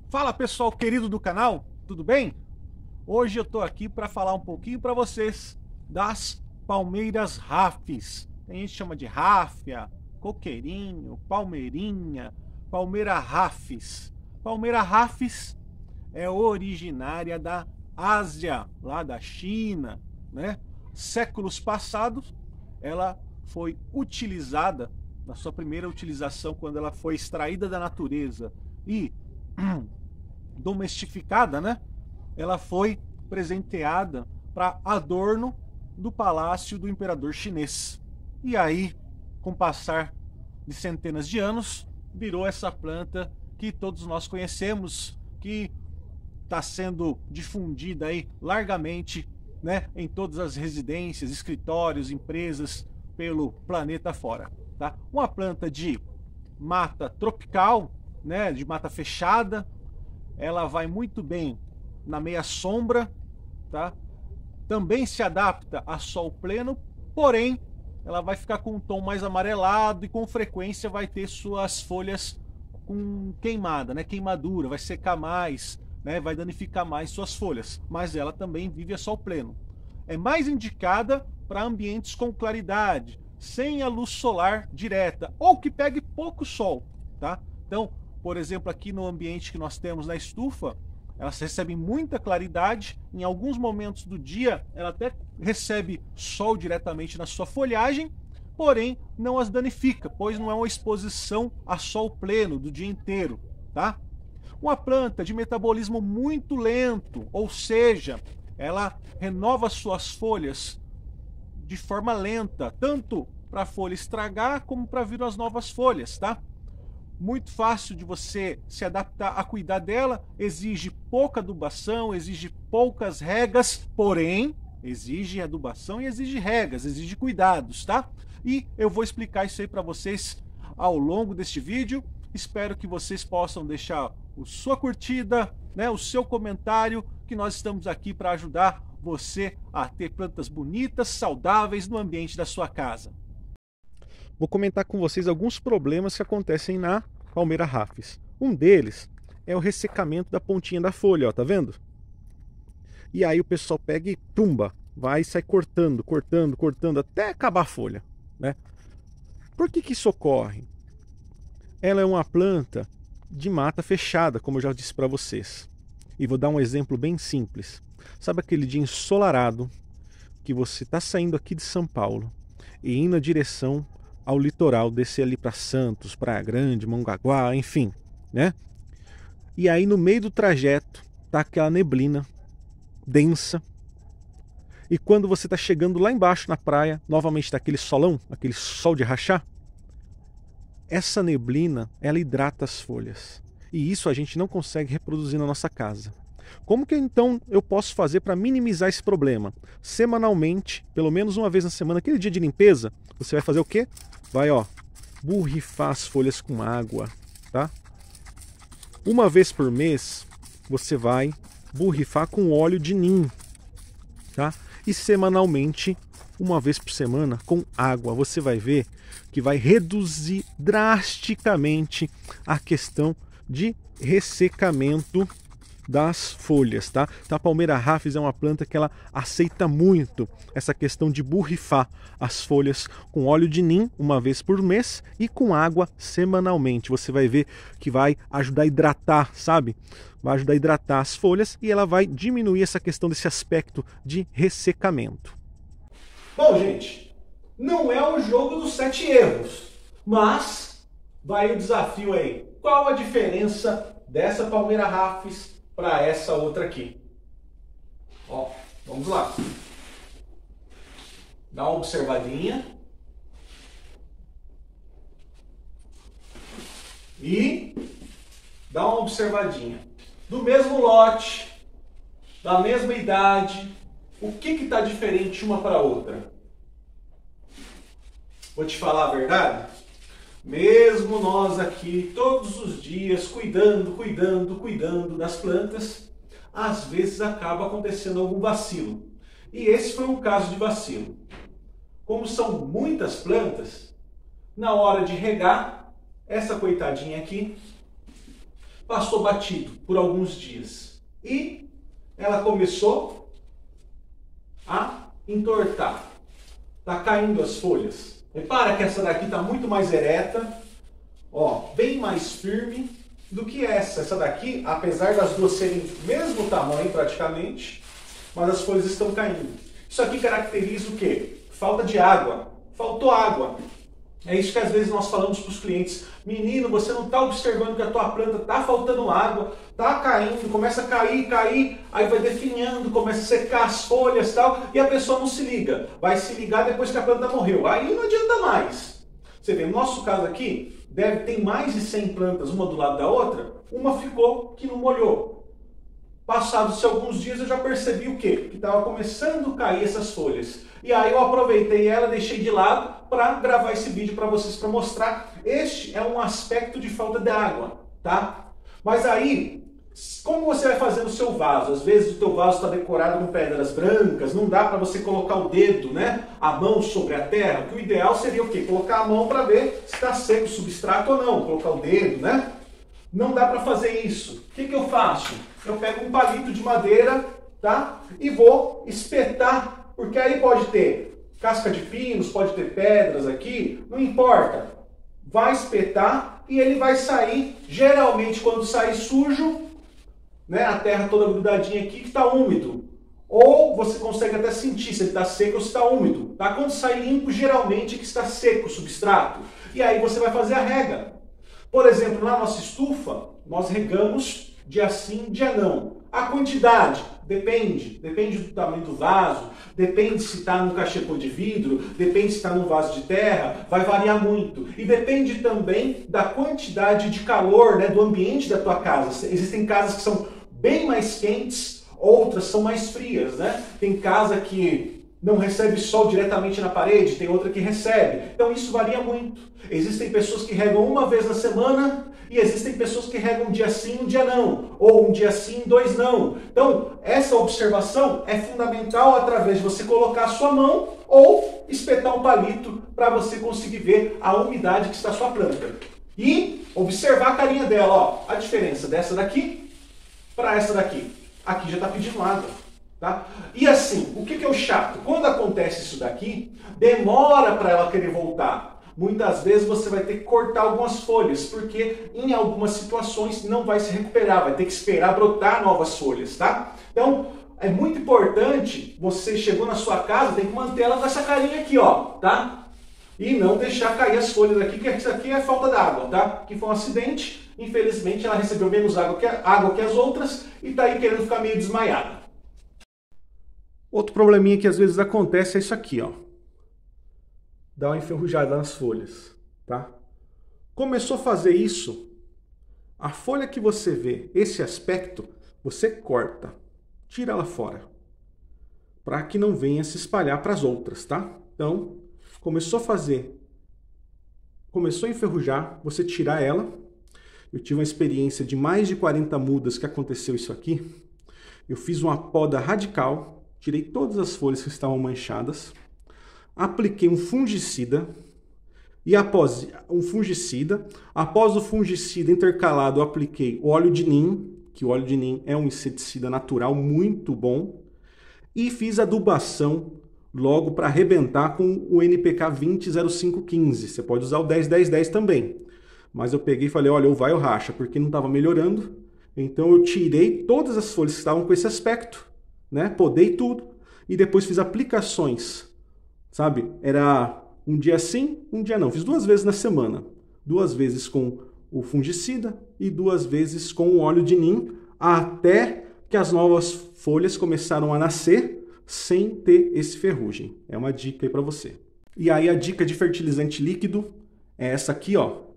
Fala pessoal querido do canal, tudo bem? Hoje eu tô aqui para falar um pouquinho para vocês das palmeiras rafes. Tem gente que chama de ráfia, coqueirinho, palmeirinha, palmeira rafes. Palmeira rafes é originária da Ásia, lá da China, né? Séculos passados ela foi utilizada, na sua primeira utilização, quando ela foi extraída da natureza e domestificada, né? Ela foi presenteada para adorno do palácio do imperador chinês. E aí, com o passar de centenas de anos, virou essa planta que todos nós conhecemos, que está sendo difundida aí largamente, né, em todas as residências, escritórios, empresas pelo planeta fora, tá? Uma planta de mata tropical, né, de mata fechada. Ela vai muito bem na meia sombra, tá? Também se adapta a sol pleno, porém ela vai ficar com um tom mais amarelado e com frequência vai ter suas folhas com queimada, né? Queimadura, vai secar mais, né? Vai danificar mais suas folhas, mas ela também vive a sol pleno. É mais indicada para ambientes com claridade, sem a luz solar direta, ou que pegue pouco sol, tá? Então, por exemplo, aqui no ambiente que nós temos na estufa, elas recebem muita claridade. Em alguns momentos do dia, ela até recebe sol diretamente na sua folhagem, porém não as danifica, pois não é uma exposição a sol pleno do dia inteiro, tá? Uma planta de metabolismo muito lento, ou seja, ela renova suas folhas de forma lenta, tanto para a folha estragar como para vir as novas folhas, tá? Muito fácil de você se adaptar a cuidar dela, exige pouca adubação, exige poucas regas, porém exige adubação e exige regas, exige cuidados, tá? E eu vou explicar isso aí para vocês ao longo deste vídeo. Espero que vocês possam deixar a sua curtida, né, o seu comentário, que nós estamos aqui para ajudar você a ter plantas bonitas, saudáveis no ambiente da sua casa. Vou comentar com vocês alguns problemas que acontecem na palmeira rafes. Um deles é o ressecamento da pontinha da folha, ó, tá vendo? E aí o pessoal pega e tumba, vai e sai cortando, cortando, cortando, até acabar a folha, né? Por que isso ocorre? Ela é uma planta de mata fechada, como eu já disse para vocês. E vou dar um exemplo bem simples. Sabe aquele dia ensolarado que você está saindo aqui de São Paulo e indo na direção ao litoral, descer ali para Santos, Praia Grande, Mongaguá, enfim, né? E aí no meio do trajeto tá aquela neblina densa. E quando você está chegando lá embaixo na praia, novamente tá aquele solão, aquele sol de rachar. Essa neblina, ela hidrata as folhas. E isso a gente não consegue reproduzir na nossa casa. Como que então eu posso fazer para minimizar esse problema? Semanalmente, pelo menos uma vez na semana, aquele dia de limpeza, você vai fazer o quê? Vai, ó, borrifar as folhas com água, tá? Uma vez por mês, você vai borrifar com óleo de nim, tá? E semanalmente, uma vez por semana, com água. Você vai ver que vai reduzir drasticamente a questão de ressecamento das folhas, tá? Então a palmeira rafes é uma planta que ela aceita muito essa questão de borrifar as folhas com óleo de nim uma vez por mês e com água semanalmente. Você vai ver que vai ajudar a hidratar, sabe? Vai ajudar a hidratar as folhas e ela vai diminuir essa questão desse aspecto de ressecamento. Bom, gente, não é o jogo dos 7 erros, mas vai o desafio aí. Qual a diferença dessa palmeira rafes para essa outra aqui? Ó, vamos lá. Dá uma observadinha. E dá uma observadinha. Do mesmo lote, da mesma idade, o que está diferente uma para a outra? Vou te falar a verdade? Mesmo nós aqui todos os dias cuidando das plantas, às vezes acaba acontecendo algum vacilo. E esse foi um caso de vacilo. Como são muitas plantas, na hora de regar, essa coitadinha aqui passou batido por alguns dias e ela começou a entortar. Tá caindo as folhas. Repara que essa daqui está muito mais ereta, ó, bem mais firme do que essa. Essa daqui, apesar das duas serem do mesmo tamanho praticamente, mas as folhas estão caindo. Isso aqui caracteriza o quê? Falta de água. Faltou água. É isso que às vezes nós falamos para os clientes. Menino, você não está observando que a tua planta está faltando água, está caindo, começa a cair, aí vai definhando, começa a secar as folhas e tal, e a pessoa não se liga. Vai se ligar depois que a planta morreu. Aí não adianta mais. Você vê, no nosso caso aqui, tem mais de 100 plantas, uma do lado da outra, uma ficou que não molhou. Passados alguns dias eu já percebi o quê? Que estava começando a cair essas folhas. E aí eu aproveitei ela, deixei de lado para gravar esse vídeo para vocês, para mostrar. Este é um aspecto de falta de água, tá? Mas aí, como você vai fazer no seu vaso? Às vezes o teu vaso está decorado com pedras brancas, não dá para você colocar o dedo, né? A mão sobre a terra. O ideal seria o quê? Colocar a mão para ver se está seco o substrato ou não. Colocar o dedo, né? Não dá para fazer isso. O que eu faço? Eu pego um palito de madeira, tá? E vou espetar, porque aí pode ter casca de pinos, pode ter pedras aqui, não importa. Vai espetar e ele vai sair, geralmente quando sair sujo, né? A terra toda grudadinha aqui que está úmido. Ou você consegue até sentir se ele está seco ou se está úmido. Tá? Quando sai limpo, geralmente que está seco o substrato. E aí você vai fazer a rega. Por exemplo, na nossa estufa, nós regamos dia sim, dia não. A quantidade depende do tamanho do vaso, depende se está num cachepô de vidro, depende se está num vaso de terra, vai variar muito. E depende também da quantidade de calor, né, do ambiente da tua casa. Existem casas que são bem mais quentes, outras são mais frias, né? Tem casa que não recebe sol diretamente na parede, tem outra que recebe. Então isso varia muito. Existem pessoas que regam uma vez na semana e existem pessoas que regam um dia sim, um dia não. Ou um dia sim, dois não. Então essa observação é fundamental através de você colocar a sua mão ou espetar um palito para você conseguir ver a umidade que está a sua planta. E observar a carinha dela, ó, a diferença dessa daqui para essa daqui. Aqui já está pedindo água. Tá? E assim, o que é o chato? Quando acontece isso daqui, demora para ela querer voltar. Muitas vezes você vai ter que cortar algumas folhas, porque em algumas situações não vai se recuperar, vai ter que esperar brotar novas folhas, tá? Então, é muito importante, você chegou na sua casa, tem que manter ela com essa carinha aqui, ó, tá? E não deixar cair as folhas aqui, que isso aqui é falta d'água, tá? Que foi um acidente, infelizmente ela recebeu menos água que as outras e tá aí querendo ficar meio desmaiada. Outro probleminha que às vezes acontece é isso aqui, ó. Dá uma enferrujada nas folhas, tá? Começou a fazer isso, a folha que você vê, esse aspecto, você corta, tira ela fora, para que não venha se espalhar para as outras, tá? Então, começou a enferrujar, você tirar ela. Eu tive uma experiência de mais de 40 mudas que aconteceu isso aqui. Eu fiz uma poda radical, tirei todas as folhas que estavam manchadas, apliquei um fungicida e após o fungicida intercalado, eu apliquei o óleo de nim, que o óleo de nim é um inseticida natural muito bom, e fiz adubação logo para arrebentar com o NPK 200515. Você pode usar o 10-10-10 também. Mas eu peguei e falei, olha, ou vai ou racha, porque não estava melhorando. Então eu tirei todas as folhas que estavam com esse aspecto, né? Podei tudo e depois fiz aplicações, sabe? Era um dia sim, um dia não. Fiz 2 vezes na semana. 2 vezes com o fungicida e 2 vezes com o óleo de nim, até que as novas folhas começaram a nascer sem ter esse ferrugem. É uma dica aí para você. E aí a dica de fertilizante líquido é essa aqui, ó.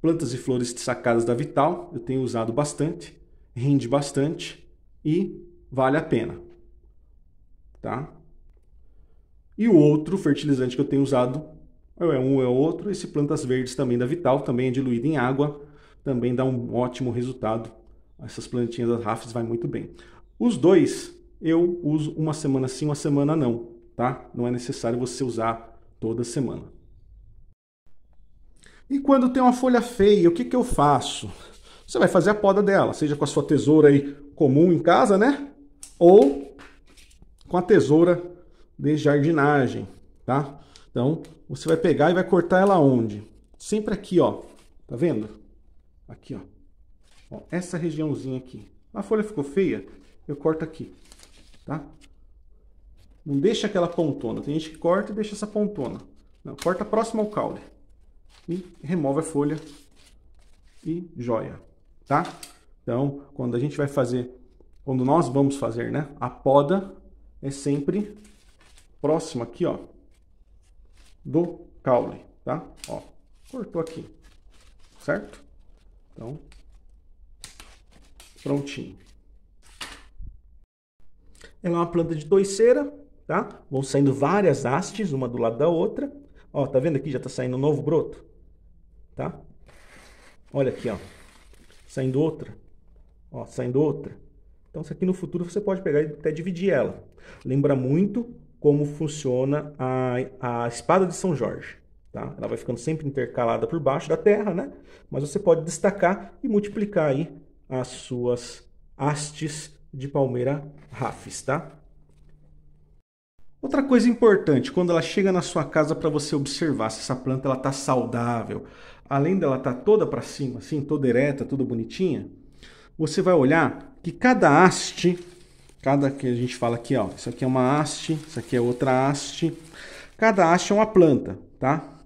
Plantas e flores sacadas da Vital, eu tenho usado bastante, rende bastante e vale a pena, tá? E o outro fertilizante que eu tenho usado é um é o outro, esse Plantas Verdes também da Vital, também é diluído em água, também dá um ótimo resultado. Essas plantinhas das rafts vai muito bem. Os dois eu uso uma semana sim, uma semana não, tá? Não é necessário você usar toda semana. E quando tem uma folha feia, o que eu faço? você vai fazer a poda dela, seja com a sua tesoura aí comum em casa, né? Ou com a tesoura de jardinagem, tá? Então, você vai pegar e vai cortar ela onde? Sempre aqui, ó. Tá vendo? Aqui, ó. Ó, essa regiãozinha aqui. A folha ficou feia, eu corto aqui, tá? Não deixa aquela pontona. Tem gente que corta e deixa essa pontona. Não, corta próximo ao caule. E remove a folha e joia, tá? Então, quando a gente vai fazer, quando nós vamos fazer, né, a poda, é sempre próximo aqui, ó, do caule, tá? Ó, cortou aqui, certo? Então, prontinho. Ela é uma planta de toiceira, tá? Vão saindo várias hastes, uma do lado da outra. Ó, tá vendo aqui? Já tá saindo um novo broto, tá? Olha aqui, ó, saindo outra. Ó, saindo outra. Então, isso aqui no futuro você pode pegar e até dividir ela. Lembra muito como funciona a espada de São Jorge, tá? Ela vai ficando sempre intercalada por baixo da terra, né? Mas você pode destacar e multiplicar aí as suas hastes de palmeira rafis, tá? Outra coisa importante, quando ela chega na sua casa, para você observar se essa planta ela tá saudável, além dela estar toda para cima, assim, toda ereta, toda bonitinha, você vai olhar que cada haste, cada que a gente fala aqui, ó, isso aqui é uma haste, isso aqui é outra haste, cada haste é uma planta, tá?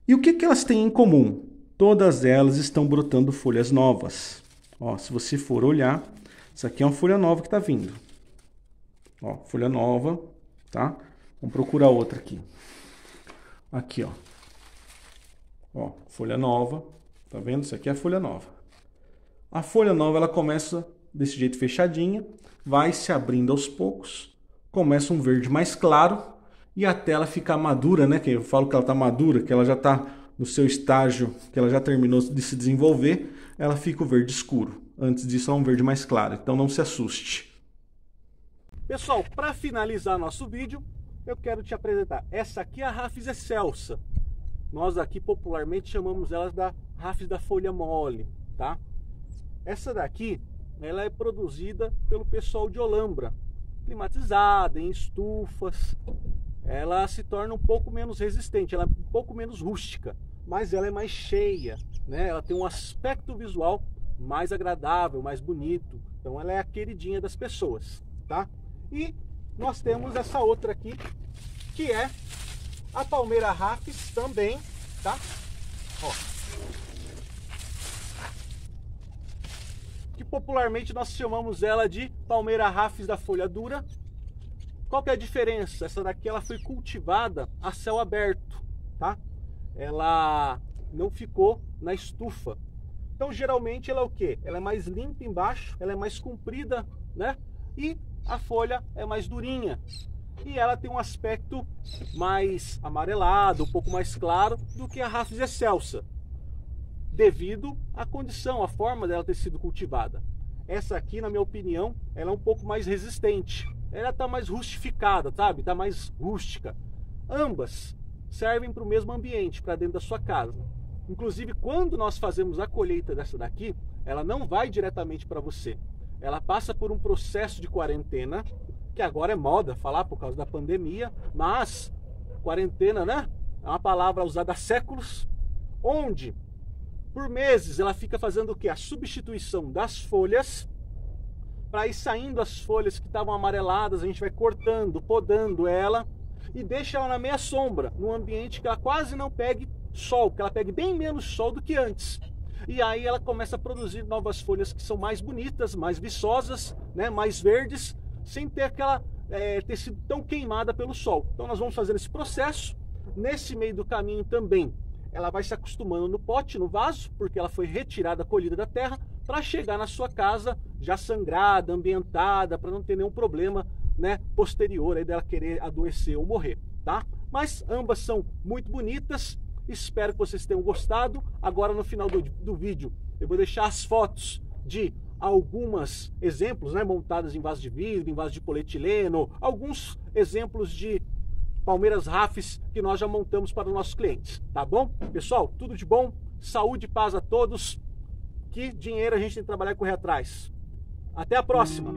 E o que que elas têm em comum? Todas elas estão brotando folhas novas. Ó, se você for olhar, isso aqui é uma folha nova que está vindo. Ó, folha nova, tá? Vamos procurar outra aqui. Aqui, ó. Ó, folha nova. Tá vendo? Isso aqui é a folha nova. A folha nova, ela começa desse jeito fechadinha, vai se abrindo aos poucos, começa um verde mais claro e até ela ficar madura, né? Que eu falo que ela tá madura, que ela já tá no seu estágio, que ela já terminou de se desenvolver, ela fica o verde escuro. Antes disso, ela é um verde mais claro, então não se assuste. Pessoal, para finalizar nosso vídeo, eu quero te apresentar. Essa aqui é a Rhapis excelsa. Nós aqui popularmente chamamos ela da Rhapis da folha mole, tá? Essa daqui, ela é produzida pelo pessoal de Olambra, climatizada, em estufas. Ela se torna um pouco menos resistente, ela é um pouco menos rústica, mas ela é mais cheia, né? Ela tem um aspecto visual mais agradável, mais bonito. Então ela é a queridinha das pessoas, tá? E nós temos essa outra aqui, que é a palmeira rhapis também, tá? Ó. Que popularmente nós chamamos ela de palmeira rhapis da folha dura. Qual que é a diferença? Essa daqui ela foi cultivada a céu aberto, tá? Ela não ficou na estufa. Então geralmente ela é o quê? Ela é mais limpa embaixo, ela é mais comprida, né? E a folha é mais durinha. E ela tem um aspecto mais amarelado, um pouco mais claro do que a Rhapis excelsa, devido à condição, à forma dela ter sido cultivada. Essa aqui, na minha opinião, ela é um pouco mais resistente. Ela está mais rustificada, sabe? Está mais rústica. Ambas servem para o mesmo ambiente, para dentro da sua casa. Inclusive, quando nós fazemos a colheita dessa daqui, ela não vai diretamente para você. Ela passa por um processo de quarentena, que agora é moda falar por causa da pandemia, mas quarentena, né? É uma palavra usada há séculos, onde por meses ela fica fazendo o quê? A substituição das folhas, para ir saindo as folhas que estavam amareladas, a gente vai cortando, podando ela e deixa ela na meia sombra, num ambiente que ela quase não pegue sol, que ela pegue bem menos sol do que antes. E aí ela começa a produzir novas folhas que são mais bonitas, mais viçosas, né, mais verdes, sem ter aquela ter sido tão queimada pelo sol. Então nós vamos fazer esse processo. Nesse meio do caminho também, ela vai se acostumando no pote, no vaso, porque ela foi retirada, colhida da terra, para chegar na sua casa já sangrada, ambientada, para não ter nenhum problema, né, posterior aí dela querer adoecer ou morrer, tá? Mas ambas são muito bonitas. Espero que vocês tenham gostado. Agora no final do vídeo eu vou deixar as fotos de algumas exemplos, né, montadas em vaso de vidro, em vaso de polietileno, alguns exemplos de palmeiras rhapis que nós já montamos para os nossos clientes, tá bom? Pessoal, tudo de bom, saúde e paz a todos, que que dinheiro a gente tem que trabalhar e correr atrás. Até a próxima!